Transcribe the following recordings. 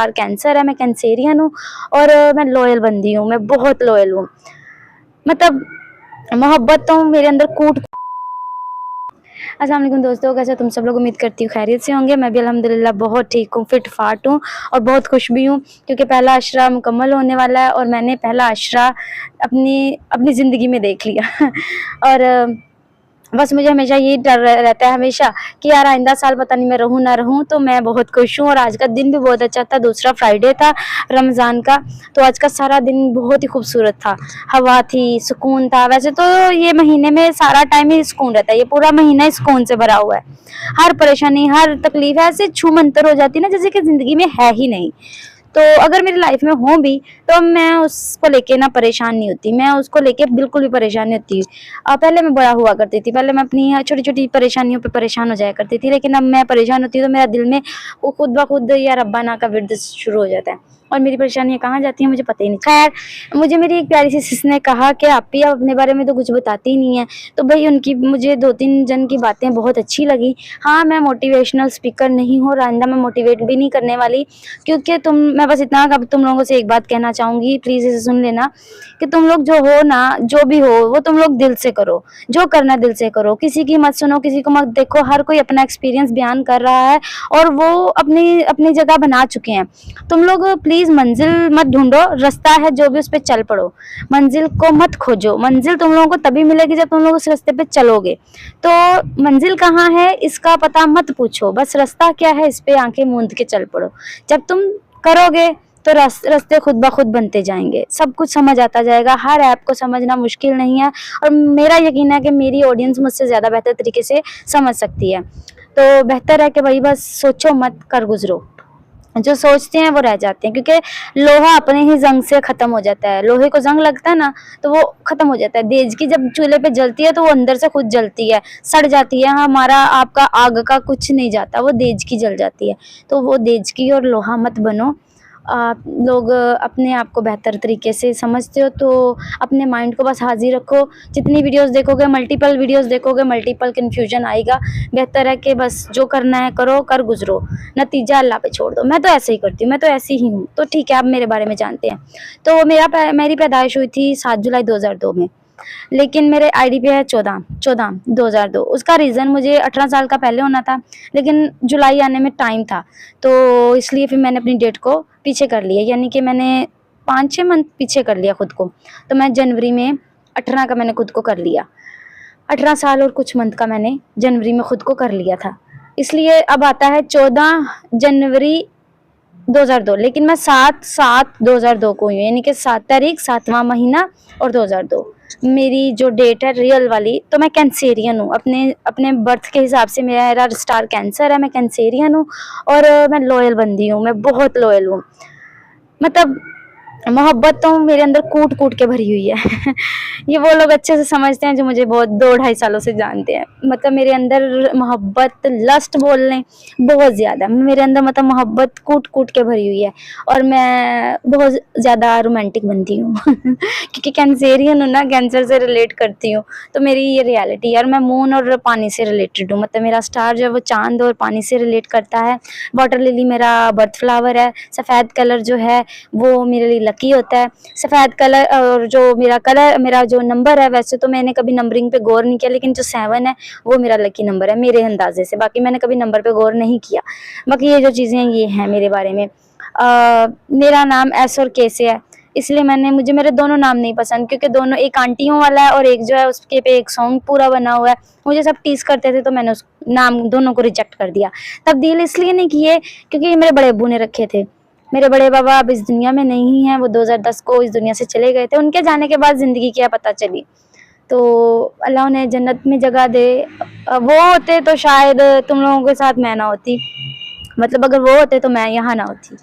Cancer है, मैं Cancerian हूँ और मैं लॉयल बंदी हूँ, मैं बहुत लॉयल हूँ। मतलब मोहब्बत तो मेरे अंदर कूट। अस्सलाम वालेकुम दोस्तों, कैसे तुम सब लोग? उम्मीद करती हूँ खैरियत से होंगे। मैं भी अल्हम्दुलिल्लाह बहुत ठीक हूँ, फिट फाट हूँ और बहुत खुश भी हूँ क्योंकि पहला अशरा मुकम्मल होने वाला है और मैंने पहला अशरा अपनी अपनी ज़िंदगी में देख लिया और बस मुझे हमेशा यही डर रहता है हमेशा कि यार आइंदा साल पता नहीं मैं रहूँ ना रहूँ। तो मैं बहुत खुश हूँ और आज का दिन भी बहुत अच्छा था। दूसरा फ्राइडे था रमज़ान का, तो आज का सारा दिन बहुत ही खूबसूरत था। हवा थी, सुकून था। वैसे तो ये महीने में सारा टाइम ही सुकून रहता है, ये पूरा महीना ही सुकून से भरा हुआ है। हर परेशानी, हर तकलीफ ऐसे छू मंतर हो जाती है ना जैसे कि ज़िंदगी में है ही नहीं। तो अगर मेरी लाइफ में हो भी तो मैं उसको लेके ना परेशान नहीं होती, मैं उसको लेके बिल्कुल भी परेशान नहीं होती। पहले मैं बड़ा हुआ करती थी, पहले मैं अपनी छोटी छोटी परेशानियों पे परेशान हो जाया करती थी, लेकिन अब मैं परेशान होती हूँ तो मेरा दिल में वो खुद ब खुद या रब्बा ना का विर्द शुरू हो जाता है और मेरी परेशानियाँ कहाँ जाती हैं मुझे पता ही नहीं। खैर, मुझे मेरी एक प्यारी सी सिस्टर ने कहा कि आप ही अपने बारे में तो कुछ बताती ही नहीं है, तो भाई उनकी मुझे 2-3 जन की बातें बहुत अच्छी लगी। हाँ, मैं मोटिवेशनल स्पीकर नहीं हूँ और आइंदा मैं मोटिवेट भी नहीं करने वाली, क्योंकि मैं बस इतना अब तुम लोगों से एक बात कहना चाहूँगी, प्लीज़ इसे सुन लेना कि तुम लोग जो हो ना, जो भी हो वो तुम लोग दिल से करो, जो करना दिल से करो, किसी की मत सुनो, किसी को मत देखो। हर कोई अपना एक्सपीरियंस बयान कर रहा है और वो अपनी अपनी जगह बना चुके हैं। तुम लोग प्लीज़ मंजिल मत ढूंढो, रास्ता है जो भी उस पर चल पड़ो, मंजिल को मत खोजो। मंजिल तुम लोगों को तभी मिलेगी जब तुम लोग उस रास्ते पे चलोगे। तो मंजिल कहाँ है इसका पता मत पूछो, बस रास्ता क्या है इस पे आंखें मूंद के चल पड़ो। जब तुम करोगे तो रास्ते खुद ब खुद बनते जाएंगे, सब कुछ समझ आता जाएगा। हर ऐप को समझना मुश्किल नहीं है और मेरा यकीन है कि मेरी ऑडियंस मुझसे ज़्यादा बेहतर तरीके से समझ सकती है। तो बेहतर है कि भाई बस सोचो मत, कर गुजरो। जो सोचते हैं वो रह जाते हैं, क्योंकि लोहा अपने ही जंग से खत्म हो जाता है। लोहे को जंग लगता है ना तो वो खत्म हो जाता है। देजकी जब चूल्हे पे जलती है तो वो अंदर से खुद जलती है, सड़ जाती है। हमारा आपका आग का कुछ नहीं जाता, वो देजकी जल जाती है। तो वो देजकी और लोहा मत बनो। आप लोग अपने आप को बेहतर तरीके से समझते हो तो अपने माइंड को बस हाजिर रखो। जितनी वीडियोस देखोगे, मल्टीपल वीडियोस देखोगे, मल्टीपल कन्फ्यूजन आएगा। बेहतर है कि बस जो करना है करो, कर गुजरो, नतीजा अल्लाह पे छोड़ दो। मैं तो ऐसे ही करती हूँ, मैं तो ऐसी ही हूँ। तो ठीक है, आप मेरे बारे में जानते हैं। तो मेरी पैदाइश हुई थी 7 जुलाई 2002 में, लेकिन मेरे आईडी पे है 14 2002। उसका रीज़न मुझे 18 साल का पहले होना था, लेकिन जुलाई आने में टाइम था, तो इसलिए फिर मैंने अपनी डेट को पीछे कर लिया, यानी कि मैंने 5-6 मंथ पीछे कर लिया खुद को। तो मैं जनवरी में 18 का मैंने खुद को कर लिया। 18 साल और कुछ मंथ का मैंने जनवरी में खुद को कर लिया था। इसलिए अब आता है 14 जनवरी 2002, लेकिन मैं 7/7/2002 को हुई हूँ, यानी कि 7 तारीख 7वां महीना और 2002 मेरी जो डेट है रियल वाली। तो मैं कैंसेरियन हूँ, अपने अपने बर्थ के हिसाब से मेरा स्टार कैंसर है, मैं कैंसेरियन हूँ और मैं लॉयल बंदी हूँ, मैं बहुत लॉयल हूँ। मतलब मोहब्बत तो मेरे अंदर कूट कूट के भरी हुई है ये वो लोग अच्छे से समझते हैं जो मुझे बहुत 2-2.5 सालों से जानते हैं। मतलब मेरे अंदर मोहब्बत, लस्ट बोल लें, बहुत ज़्यादा मेरे अंदर, मतलब मोहब्बत कूट कूट के भरी हुई है और मैं बहुत ज़्यादा रोमांटिक बनती हूँ क्योंकि कैंसेरियन हूँ ना, कैंसर से रिलेट करती हूँ। तो मेरी ये रियलिटी है और मैं मून और पानी से रिलेटेड हूँ। मतलब मेरा स्टार जो है वो चांद और पानी से रिलेट करता है। वाटर लिली मेरा बर्थ फ्लावर है। सफ़ेद कलर जो है वो मेरे लिए लकी होता है, सफ़ेद कलर। और जो मेरा जो नंबर है, वैसे तो मैंने कभी नंबरिंग पे गौर नहीं किया, लेकिन जो 7 है वो मेरा लकी नंबर है मेरे अंदाजे से। बाकी मैंने कभी नंबर पे गौर नहीं किया। बाकी ये जो चीज़ें ये हैं मेरे बारे में। मेरा नाम एस और के से है, इसलिए मुझे मेरे दोनों नाम नहीं पसंद, क्योंकि दोनों, एक आंटियों वाला है और एक जो है उसके पे एक सॉन्ग पूरा बना हुआ है। मुझे सब टीज करते थे तो मैंने उस नाम दोनों को रिजेक्ट कर दिया। तब्दील इसलिए नहीं किए क्योंकि ये मेरे बड़े अब्बू ने रखे थे। मेरे बड़े बाबा अब इस दुनिया में नहीं हैं, वो 2010 को इस दुनिया से चले गए थे। उनके जाने के बाद ज़िंदगी क्या पता चली। तो अल्लाह उन्हें जन्नत में जगह दे। वो होते तो शायद तुम लोगों के साथ मैं ना होती, मतलब अगर वो होते तो मैं यहाँ ना होती।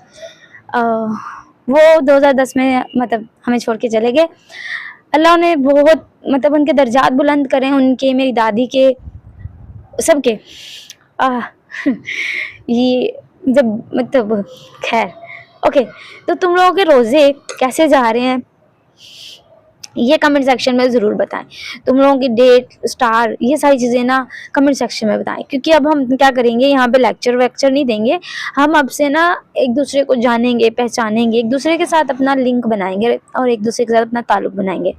वो 2010 में मतलब हमें छोड़ के चले गए। अल्लाह उन्हें बहुत, मतलब उनके दर्जात बुलंद करें, उनके, मेरी दादी के, सबके। ये जब मतलब खैर, ओके। तो तुम लोगों के रोज़े कैसे जा रहे हैं? ये कमेंट सेक्शन में ज़रूर बताएं। तुम लोगों की डेट, स्टार, ये सारी चीज़ें ना कमेंट सेक्शन में बताएं, क्योंकि अब हम क्या करेंगे, यहाँ पे लेक्चर वेक्चर नहीं देंगे। हम अब से ना एक दूसरे को जानेंगे, पहचानेंगे, एक दूसरे के साथ अपना लिंक बनाएंगे और एक दूसरे के साथ अपना ताल्लुक बनाएंगे।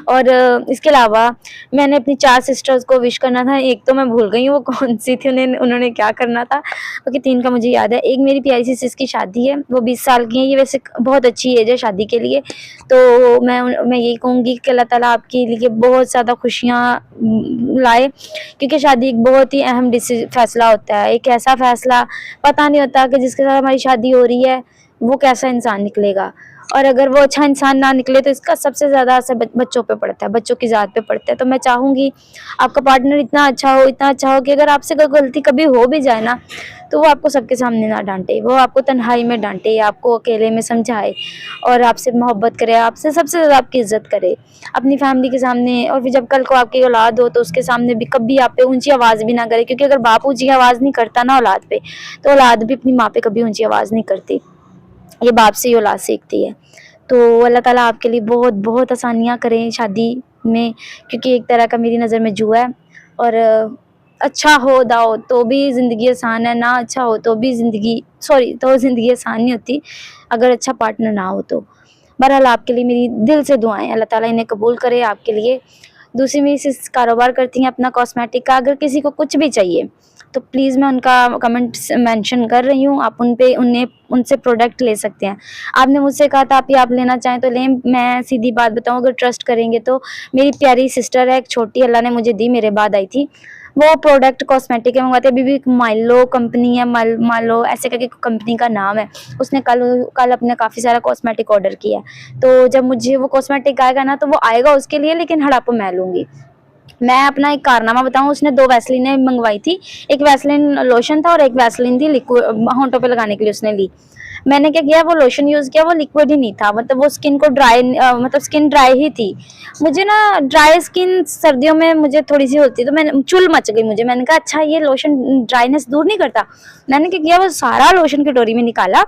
और इसके अलावा मैंने अपनी 4 सिस्टर्स को विश करना था। एक तो मैं भूल गई हूँ वो कौन सी थी, उन्होंने क्या करना था, क्योंकि 3 का मुझे याद है। एक मेरी प्यारी सी सिस की शादी है, वो 20 साल की है। ये वैसे बहुत अच्छी एज है शादी के लिए। तो मैं यही कहूँगी कि अल्लाह ताला आपके लिए बहुत ज़्यादा खुशियाँ लाए, क्योंकि शादी एक बहुत ही अहम फैसला होता है। एक ऐसा फैसला पता नहीं होता कि जिसके साथ हमारी शादी हो रही है वो कैसा इंसान निकलेगा, और अगर वो अच्छा इंसान ना निकले तो इसका सबसे ज़्यादा असर बच्चों पे पड़ता है, बच्चों की ज़ात पे पड़ता है। तो मैं चाहूँगी आपका पार्टनर इतना अच्छा हो कि अगर आपसे कोई गलती कभी हो भी जाए ना, तो वो आपको सबके सामने ना डांटे, वो आपको तन्हाई में डांटे, आपको अकेले में समझाए और आपसे मोहब्बत करे, आपसे सबसे ज़्यादा आपकी इज्जत करे अपनी फैमिली के सामने। और फिर जब कल को आपकी औलाद हो तो उसके सामने भी कभी आप पे ऊंची आवाज़ भी ना करे, क्योंकि अगर बाप ऊंची आवाज़ नहीं करता ना औलाद पे, तो औलाद भी अपनी माँ पे कभी ऊंची आवाज़ नहीं करती। ये बाप से ही औलाद सीखती है। तो अल्लाह ताला आपके लिए बहुत बहुत आसानियाँ करें शादी में, क्योंकि एक तरह का मेरी नज़र में जुआ है। और अच्छा हो दाओ तो भी ज़िंदगी आसान है, ना अच्छा हो तो भी ज़िंदगी आसान नहीं होती अगर अच्छा पार्टनर ना हो तो। बहरहाल आपके लिए मेरी दिल से दुआएं, अल्लाह ताला इन्हें कबूल करे आपके लिए। दूसरी मेरी सिस कारोबार करती हैं अपना कॉस्मेटिक का। अगर किसी को कुछ भी चाहिए तो प्लीज़ मैं उनका कमेंट मेंशन कर रही हूँ, आप उनसे प्रोडक्ट ले सकते हैं। आपने मुझसे कहा था आप लेना चाहें तो लें। मैं सीधी बात बताऊँ, अगर ट्रस्ट करेंगे तो मेरी प्यारी सिस्टर है एक छोटी, अल्लाह ने मुझे दी, मेरे बाद आई थी। वो प्रोडक्ट कॉस्मेटिक के मंगवाते हैं। अभी भी माइलो कंपनी है, मालो ऐसे करके कंपनी का नाम है। उसने कल अपने काफ़ी सारा कॉस्मेटिक ऑर्डर किया है। तो जब मुझे वो कॉस्मेटिक आएगा ना, तो वो आएगा उसके लिए, लेकिन हड़प मैं लूँगी। मैं अपना एक कारनामा बताऊँ, उसने 2 वैसलीनें मंगवाई थी। एक वैसलीन लोशन था और एक वैसलीन थी लिक्विड, होंठों पे लगाने के लिए उसने ली। मैंने क्या किया, वो लोशन यूज़ किया, वो लिक्विड ही नहीं था, मतलब वो स्किन को मतलब स्किन ड्राई ही थी। मुझे ना ड्राई स्किन सर्दियों में मुझे थोड़ी-सी होती है, तो मैंने चुल मच गई मुझे। मैंने कहा अच्छा ये लोशन ड्राइनेस दूर नहीं करता? मैंने क्या किया, वो सारा लोशन कटोरी में निकाला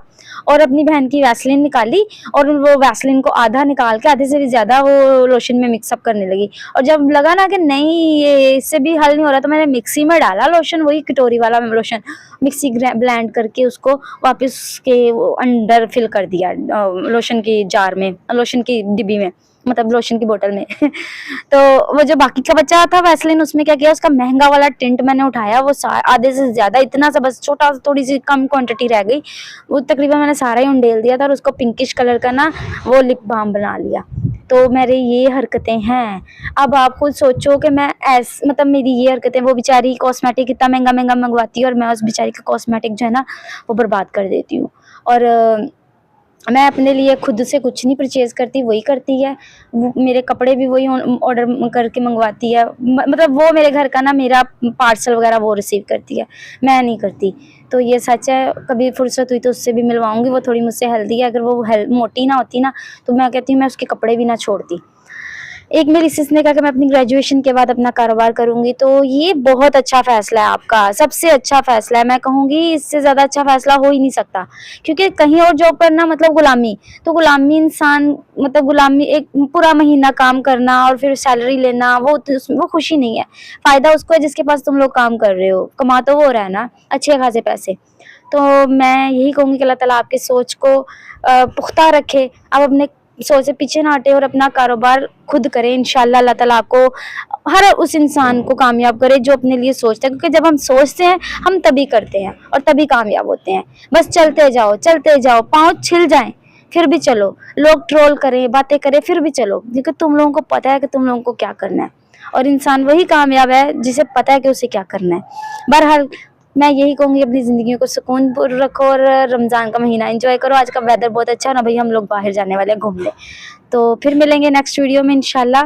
और अपनी बहन की वैसलीन निकाली और वो वैसलीन को आधा निकाल के आधे से भी ज़्यादा वो लोशन में मिक्सअप करने लगी। और जब लगा ना कि नहीं ये इससे भी हल नहीं हो रहा, तो मैंने मिक्सी में डाला लोशन, वही कटोरी वाला लोशन, मिक्सी ब्लेंड करके उसको वापस के वो अंदर फिल कर दिया लोशन की जार में, लोशन की डिब्बी में, मतलब लोशन की बोतल में। तो वो जो बाकी का बचा था वैसलीन, उसमें क्या किया, उसका महंगा वाला टिंट मैंने उठाया, वो आधे से ज़्यादा, इतना सा बस छोटा, थोड़ी सी कम क्वांटिटी रह गई, वो तकरीबन मैंने सारा ही उंडेल दिया था और उसको पिंकिश कलर का ना वो लिप बाम बना लिया। तो मेरी ये हरकतें हैं। अब आप खुद सोचो कि मैं मतलब मेरी ये हरकतें, वो बेचारी कॉस्मेटिक इतना महंगा मंगवाती है और मैं उस बेचारी का कॉस्मेटिक जो है ना वो बर्बाद कर देती हूँ। और मैं अपने लिए खुद से कुछ नहीं परचेज़ करती, वही करती है। वो मेरे कपड़े भी वही ऑर्डर करके मंगवाती है, मतलब वो मेरे घर का ना मेरा पार्सल वगैरह वो रिसीव करती है, मैं नहीं करती। तो ये सच है, कभी फुर्सत हुई तो उससे भी मिलवाऊँगी, वो थोड़ी मुझसे हेल्दी है। अगर वो मोटी ना होती ना, तो मैं कहती हूँ मैं उसके कपड़े भी ना छोड़ती। एक मेरी सिस ने कहा कि मैं अपनी ग्रेजुएशन के बाद अपना कारोबार करूँगी, तो ये बहुत अच्छा फ़ैसला है आपका, सबसे अच्छा फ़ैसला है। मैं कहूँगी इससे ज़्यादा अच्छा फ़ैसला हो ही नहीं सकता, क्योंकि कहीं और जॉब करना मतलब गुलामी, तो गुलामी इंसान मतलब गुलामी एक पूरा महीना काम करना और फिर सैलरी लेना, वो खुशी नहीं है। फ़ायदा उसको है जिसके पास तुम लोग काम कर रहे हो, कमा तो वो रहा है ना अच्छे खासे पैसे। तो मैं यही कहूँगी कि अल्लाह ताला आपकी सोच को पुख्ता रखे, आप अपने सोच से पीछे ना हटे और अपना कारोबार खुद करें। इंशाल्लाह अल्लाह ताला आपको हर उस इंसान को कामयाब करे जो अपने लिए सोचता है, क्योंकि जब हम सोचते हैं हम तभी करते हैं और तभी कामयाब होते हैं। बस चलते जाओ, पाँव छिल जाएं फिर भी चलो, लोग ट्रोल करें, बातें करें, फिर भी चलो, क्योंकि तुम लोगों को पता है कि तुम लोगों को क्या करना है। और इंसान वही कामयाब है जिसे पता है कि उसे क्या करना है। बहरहाल मैं यही कहूँगी, अपनी ज़िंदगी को सुकूनपुर रखो और रमज़ान का महीना एंजॉय करो। आज का वेदर बहुत अच्छा है ना भाई, हम लोग बाहर जाने वाले हैं घूमने। तो फिर मिलेंगे नेक्स्ट वीडियो में इंशाल्लाह।